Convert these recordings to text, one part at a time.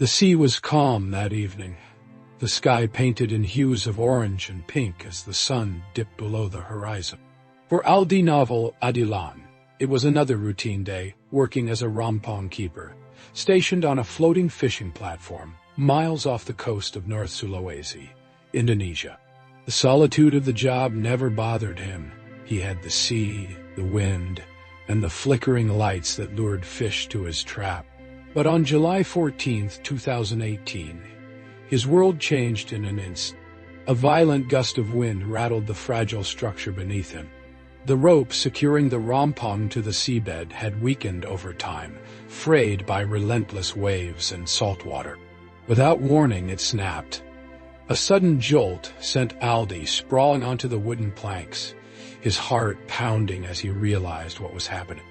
The sea was calm that evening, the sky painted in hues of orange and pink as the sun dipped below the horizon. For Aldi Novel Adilang, it was another routine day, working as a rampong keeper, stationed on a floating fishing platform miles off the coast of North Sulawesi, Indonesia. The solitude of the job never bothered him. He had the sea, the wind, and the flickering lights that lured fish to his trap. But on July 14, 2018, his world changed in an instant. A violent gust of wind rattled the fragile structure beneath him. The rope securing the rampong to the seabed had weakened over time, frayed by relentless waves and salt water. Without warning, it snapped. A sudden jolt sent Aldi sprawling onto the wooden planks, his heart pounding as he realized what was happening.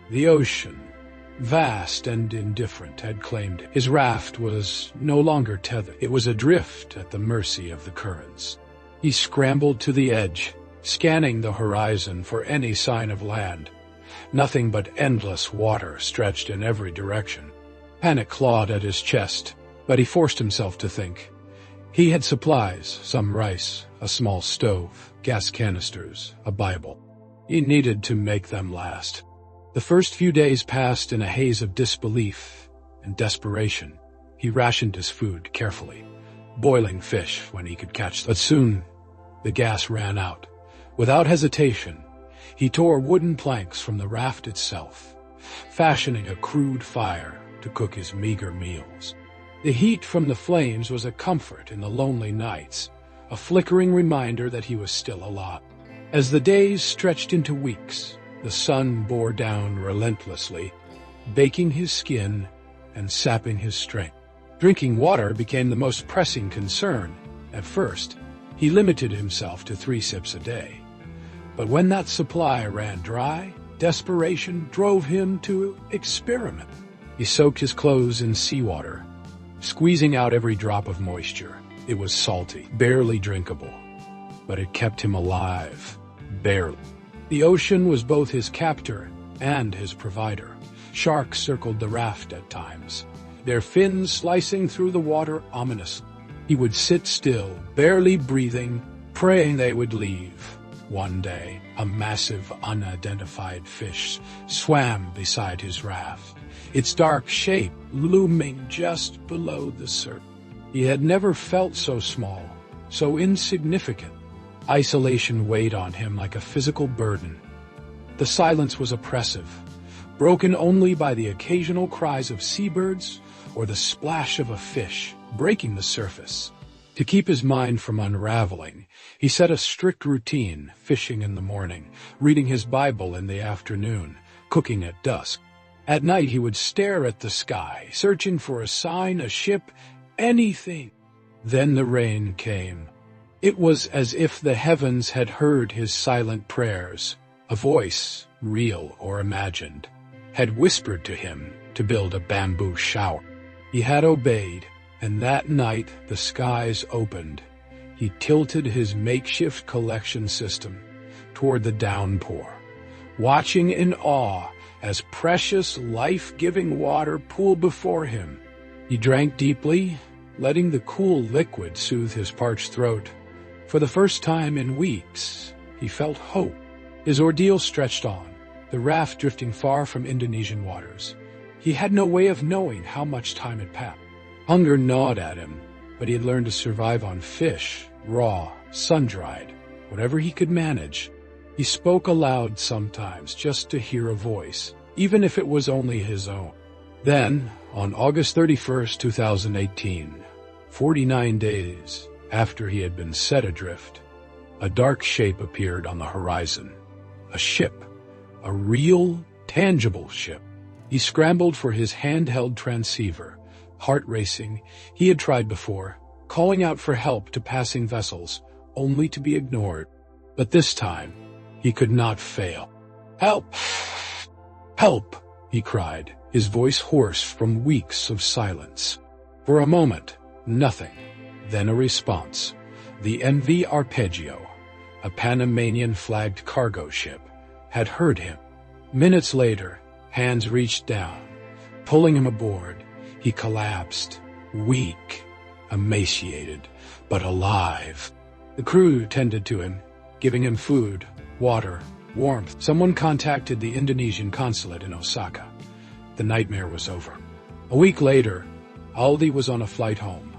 The ocean, vast and indifferent, had claimed him. His raft was no longer tethered. It was adrift at the mercy of the currents. He scrambled to the edge, scanning the horizon for any sign of land. Nothing but endless water stretched in every direction. Panic clawed at his chest, but he forced himself to think. He had supplies, some rice, a small stove, gas canisters, a Bible. He needed to make them last. The first few days passed in a haze of disbelief and desperation. He rationed his food carefully, boiling fish when he could catch them. But soon, the gas ran out. Without hesitation, he tore wooden planks from the raft itself, fashioning a crude fire to cook his meager meals. The heat from the flames was a comfort in the lonely nights, a flickering reminder that he was still alive. As the days stretched into weeks, the sun bore down relentlessly, baking his skin and sapping his strength. Drinking water became the most pressing concern. At first, he limited himself to 3 sips a day. But when that supply ran dry, desperation drove him to experiment. He soaked his clothes in seawater, squeezing out every drop of moisture. It was salty, barely drinkable, but it kept him alive, barely. The ocean was both his captor and his provider. Sharks circled the raft at times, their fins slicing through the water ominously. He would sit still, barely breathing, praying they would leave. One day, a massive, unidentified fish swam beside his raft, its dark shape looming just below the surface. He had never felt so small, so insignificant. Isolation weighed on him like a physical burden. The silence was oppressive, broken only by the occasional cries of seabirds or the splash of a fish breaking the surface. To keep his mind from unraveling, he set a strict routine, fishing in the morning, reading his Bible in the afternoon, cooking at dusk. At night he would stare at the sky, searching for a sign, a ship, anything. Then the rain came. It was as if the heavens had heard his silent prayers. A voice, real or imagined, had whispered to him to build a bamboo shower. He had obeyed, and that night the skies opened. He tilted his makeshift collection system toward the downpour, watching in awe as precious, life-giving water pooled before him. He drank deeply, letting the cool liquid soothe his parched throat. For the first time in weeks, he felt hope. His ordeal stretched on, the raft drifting far from Indonesian waters. He had no way of knowing how much time had passed. Hunger gnawed at him, but he had learned to survive on fish, raw, sun-dried, whatever he could manage. He spoke aloud sometimes just to hear a voice, even if it was only his own. Then, on August 31st, 2018, 49 days after he had been set adrift, a dark shape appeared on the horizon. A ship, a real, tangible ship. He scrambled for his handheld transceiver, heart racing. He had tried before, calling out for help to passing vessels, only to be ignored. But this time, he could not fail. "Help! Help!" he cried, his voice hoarse from weeks of silence. For a moment, nothing. Then a response. The MV Arpeggio, a Panamanian-flagged cargo ship, had heard him. Minutes later, hands reached down, pulling him aboard. He collapsed, weak, emaciated, but alive. The crew tended to him, giving him food, water, warmth. Someone contacted the Indonesian consulate in Osaka. The nightmare was over. A week later, Aldi was on a flight home.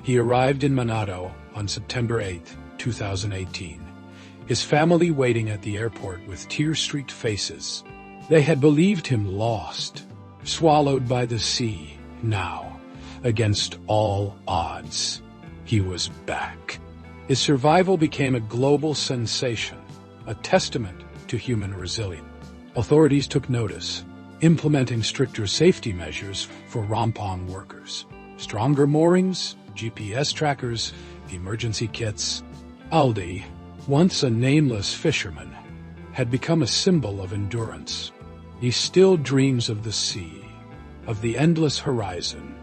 He arrived in Manado on September 8, 2018. His family waiting at the airport with tear-streaked faces. They had believed him lost, swallowed by the sea. Now, against all odds, he was back. His survival became a global sensation, a testament to human resilience. Authorities took notice, implementing stricter safety measures for Rompong workers. Stronger moorings, GPS trackers, emergency kits. Aldi, once a nameless fisherman, had become a symbol of endurance. He still dreams of the sea, of the endless horizon,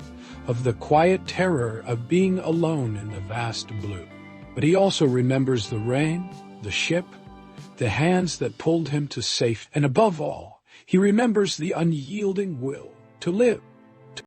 of the quiet terror of being alone in the vast blue. But he also remembers the rain, the ship, the hands that pulled him to safety, and above all, he remembers the unyielding will to live.